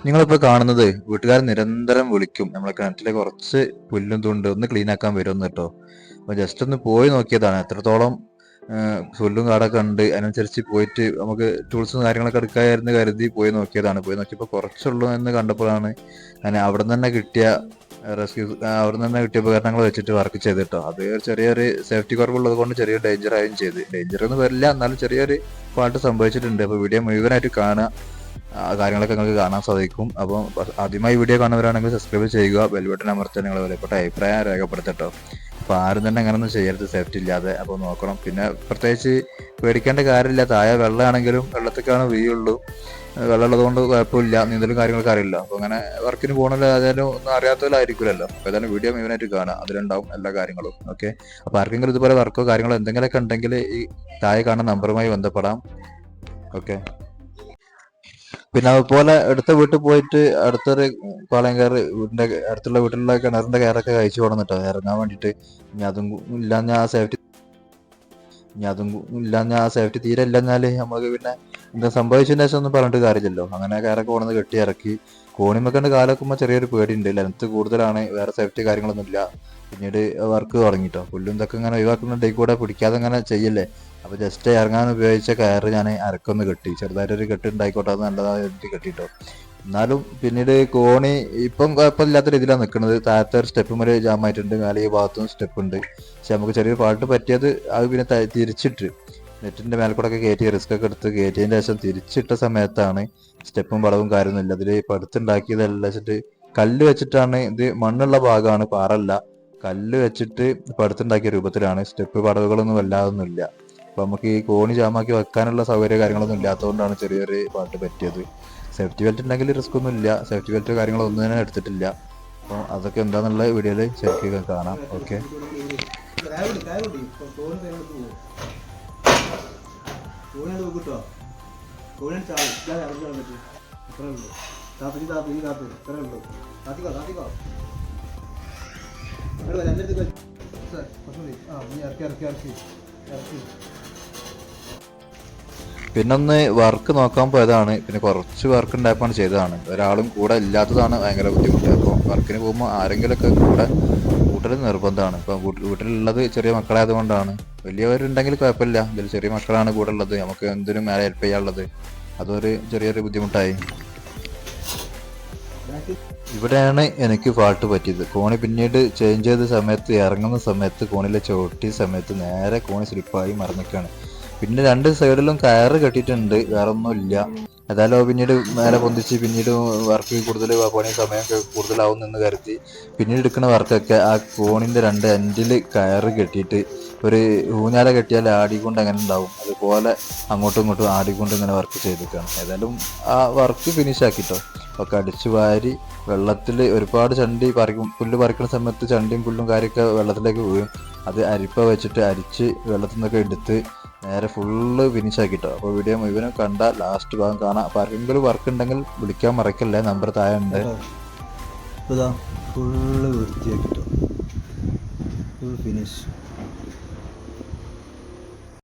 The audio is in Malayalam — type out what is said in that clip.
നിങ്ങളിപ്പോൾ കാണുന്നത് വീട്ടുകാർ നിരന്തരം വിളിക്കും നമ്മളെ കിണറ്റിലെ കുറച്ച് പുല്ലും തുണ്ട് ഒന്ന് ക്ലീൻ ആക്കാൻ വരുമെന്ന് കേട്ടോ. അപ്പോൾ ജസ്റ്റ് ഒന്ന് പോയി നോക്കിയതാണ്. എത്രത്തോളം പുല്ലും കാടൊക്കെ ഉണ്ട് അതിനനുസരിച്ച് പോയിട്ട് നമുക്ക് ടൂൾസും കാര്യങ്ങളൊക്കെ എടുക്കാമായിരുന്നു കരുതി പോയി നോക്കിയതാണ്. പോയി നോക്കിയപ്പോൾ കുറച്ചുള്ളൂ എന്ന് കണ്ടപ്പോഴാണ് ഞാൻ അവിടെ നിന്ന് തന്നെ കിട്ടിയ റെസ്ക്യൂ അവിടെ നിന്ന് തന്നെ കിട്ടിയ ഉപകരണങ്ങൾ വെച്ചിട്ട് വർക്ക് ചെയ്തിട്ടോ. അത് ചെറിയൊരു സേഫ്റ്റി കുറവുള്ളത് കൊണ്ട് ചെറിയൊരു ഡേഞ്ചർ ആയും ചെയ്ത്. ഡേഞ്ചർ ഒന്നും വരില്ല, എന്നാലും ചെറിയൊരു ഫാൾട്ട് സംഭവിച്ചിട്ടുണ്ട്. അപ്പോൾ വീഡിയോ മുഴുവനായിട്ട് കാണുക, കാര്യങ്ങളൊക്കെ നിങ്ങൾക്ക് കാണാൻ സാധിക്കും. അപ്പം ആദ്യമായി വീഡിയോ കാണുന്നവരാണെങ്കിൽ സബ്സ്ക്രൈബ് ചെയ്യുക, ബെൽ ബട്ടൺ അമർത്താൻ നിങ്ങൾ വിലപ്പെട്ട അഭിപ്രായം രേഖപ്പെടുത്തട്ടോ. അപ്പോൾ ആരും തന്നെ അങ്ങനെയൊന്നും ചെയ്യരുത് സേഫ്റ്റി ഇല്ലാതെ. അപ്പോൾ നോക്കണം. പിന്നെ പ്രത്യേകിച്ച് പേടിക്കേണ്ട കാര്യമില്ല. താഴെ വെള്ളമാണെങ്കിലും വെള്ളത്തേക്കാണ് വീഴുള്ളൂ. വെള്ളമുള്ളത് കൊണ്ട് കുഴപ്പമില്ല, നീന്തലും കാര്യങ്ങളൊക്കെ അറിയില്ല. അപ്പോൾ അങ്ങനെ വർക്കിന് പോകണല്ലോ, അതായാലും ഒന്നും അറിയാത്തവരായിരിക്കുമല്ലോ. അപ്പോൾ ഏതായാലും വീഡിയോ മുഴുവനായിട്ട് കാണാം, അതിലുണ്ടാവും എല്ലാ കാര്യങ്ങളും. ഓക്കെ, അപ്പോൾ ആർക്കെങ്കിലും ഇതുപോലെ വർക്കോ കാര്യങ്ങളോ എന്തെങ്കിലുമൊക്കെ ഉണ്ടെങ്കിൽ ഈ താഴെ കാണുന്ന നമ്പറുമായി ബന്ധപ്പെടാം. ഓക്കെ. പിന്നെ അതുപോലെ അടുത്ത വീട്ടിൽ പോയിട്ട് അടുത്തൊരു പാളയം കയറ് വീടിന്റെ അടുത്തുള്ള വീട്ടിലുള്ള കിണറിന്റെ കയറൊക്കെ കഴിച്ചു കൊടുന്നിട്ടോ ഇറങ്ങാൻ വേണ്ടിയിട്ട്. ഇനി അതും ഇല്ലാഞ്ഞ ആ സേഫ്റ്റി തീരെ ഇല്ലഞ്ഞാല് നമുക്ക് പിന്നെ എന്താ സംഭവിച്ചതിന് ശേഷം ഒന്നും പറഞ്ഞിട്ട് കാര്യമില്ലല്ലോ. അങ്ങനെ കയറൊക്കെ കൊണ്ടുവന്ന് കെട്ടി ഇറക്കി കോണിമക്കണ്ട് കാലൊക്കുമ്പോൾ ചെറിയൊരു പേടിയുണ്ട്. ലെങ്ത്ത് കൂടുതലാണ്, വേറെ സേഫ്റ്റി കാര്യങ്ങളൊന്നും ഇല്ല. പിന്നീട് വർക്ക് തുടങ്ങിട്ടോ. പുല്ലും ഇതൊക്കെ ഇങ്ങനെ ഒഴിവാക്കുന്നുണ്ടെങ്കിൽ കൂടെ പിടിക്കാതെ അങ്ങനെ ചെയ്യല്ലേ. അപ്പോൾ ജസ്റ്റ് ഇറങ്ങാൻ ഉപയോഗിച്ച കയറ് ഞാൻ അരക്കൊന്ന് കെട്ടി, ചെറുതായിട്ടൊരു കെട്ട് ഉണ്ടായിക്കോട്ടെ, അത് നല്ലതായി കെട്ടിട്ടോ. എന്നാലും പിന്നീട് കോണി ഇപ്പം കുഴപ്പമില്ലാത്ത രീതിയിലാണ് നിൽക്കുന്നത്. താഴത്തെ ഒരു സ്റ്റെപ്പ് വരെ ജാം ആയിട്ടുണ്ട്, മേലെ ഈ ഭാഗത്തും സ്റ്റെപ്പ് ഉണ്ട്. പക്ഷെ നമുക്ക് ചെറിയൊരു പാട്ട് പറ്റിയത് അത് പിന്നെ തിരിച്ചിട്ട് നെറ്റിന്റെ മേൽക്കൂടെ ഒക്കെ കയറ്റി റിസ്ക് ഒക്കെ എടുത്ത് കയറ്റിയതിന് ശേഷം തിരിച്ചിട്ട സമയത്താണ് സ്റ്റെപ്പും വളവും കാര്യമൊന്നുമില്ല. അതിൽ പടുത്തുണ്ടാക്കിയതല്ല വെച്ചിട്ട് കല്ല് വെച്ചിട്ടാണ്. ഇത് മണ്ണുള്ള ഭാഗമാണ്, പാറല്ല. കല്ല് വെച്ചിട്ട് പടുത്തുണ്ടാക്കിയ രൂപത്തിലാണ്. സ്റ്റെപ്പ് പടവുകളൊന്നും വല്ലാതൊന്നുമില്ല. അപ്പൊ നമുക്ക് ഈ കോണി ജാമാക്കി വെക്കാനുള്ള സൗകര്യ കാര്യങ്ങളൊന്നും ഇല്ലാത്തതുകൊണ്ടാണ് ചെറിയൊരു പാട്ട് പറ്റിയത്. സേഫ്റ്റി ബെൽറ്റ് ഉണ്ടെങ്കിൽ റിസ്ക് ഒന്നും ഇല്ല. സേഫ്റ്റി ബെൽറ്റ് കാര്യങ്ങളൊന്നും തന്നെ എടുത്തിട്ടില്ല. അപ്പോൾ അതൊക്കെ എന്താന്നുള്ള വീഡിയോയിൽ ശരിക്കും കാണാം. ഓക്കെ. പിന്നൊന്ന് വർക്ക് നോക്കാൻ പോയതാണ്. പിന്നെ കുറച്ച് വർക്ക് ഉണ്ടായപ്പോൾ ചെയ്തതാണ്. ഒരാളും കൂടെ ഇല്ലാത്തതാണ് ഭയങ്കര ബുദ്ധിമുട്ട്. അപ്പോൾ വർക്കിന് പോകുമ്പോൾ ആരെങ്കിലുമൊക്കെ കൂടെ കൂട്ടൽ നിർബന്ധമാണ്. ഇപ്പം വീട്ടിലുള്ളത് ചെറിയ മക്കളായതുകൊണ്ടാണ്. വലിയവരുണ്ടെങ്കിൽ കുഴപ്പമില്ല, ഇതിൽ ചെറിയ മക്കളാണ് കൂടെ ഉള്ളത്, നമുക്ക് എന്തിനും മേലെ ഹെൽപ്പ് ചെയ്യാനുള്ളത്. അതൊരു ചെറിയൊരു ബുദ്ധിമുട്ടായി. ഇവിടെയാണ് എനിക്ക് ഫാൾട്ട് പറ്റിയത്. കോണി പിന്നീട് ചേഞ്ച് ചെയ്ത സമയത്ത് ഇറങ്ങുന്ന സമയത്ത് കോണിലെ ചവിട്ടിയ സമയത്ത് നേരെ കോണി സ്ലിപ്പായി മറിഞ്ഞിക്കാണ്. പിന്നെ രണ്ട് സൈഡിലും കയറ് കെട്ടിയിട്ടുണ്ട്, വേറെ ഒന്നുമില്ല. ഏതായാലും പിന്നീട് മേലെ പൊന്തിച്ച് പിന്നീട് വർക്ക് കൂടുതൽ പണി സമയം കൂടുതലാവുമെന്ന് കരുതി പിന്നീട് എടുക്കുന്ന വർക്കൊക്കെ ആ കോണിന്റെ രണ്ട് എൻഡിൽ കയറ് കെട്ടിയിട്ട് ഒരു ഊഞ്ഞാല കെട്ടിയാൽ ആടിക്കൊണ്ട് അങ്ങനെ ഉണ്ടാവും, അതുപോലെ അങ്ങോട്ടും ഇങ്ങോട്ടും ആടിക്കൊണ്ട് ഇങ്ങനെ വർക്ക് ചെയ്തിട്ടാണ്. ഏതായാലും ആ വർക്ക് ഫിനിഷ് ആക്കിട്ടോ. ഒക്കെ അടിച്ചു വാരി വെള്ളത്തിൽ ഒരുപാട് ചണ്ടി പറിക്കും. പുല്ല് പറിക്കുന്ന സമയത്ത് ചണ്ടിയും പുല്ലും കാര്യമൊക്കെ വെള്ളത്തിലേക്ക് വീഴും. അത് അരിപ്പ വെച്ചിട്ട് അരിച്ച് വെള്ളത്തിൽ നിന്നൊക്കെ എടുത്ത് നേരെ ഫുള്ള് ഫിനിഷ് ആക്കിട്ടോ. അപ്പോൾ വീഡിയോ മുഴുവനും കണ്ട ലാസ്റ്റ് ഭാഗം കാണാം. അപ്പോൾ ആർക്കെങ്കിലും വർക്ക് ഉണ്ടെങ്കിൽ വിളിക്കാൻ മറക്കല്ലേ, നമ്പർ താഴെ ഉണ്ട്. ഫുള്ള് വൃത്തിയാക്കിട്ടോ, ഫുൾ ഫിനിഷ്.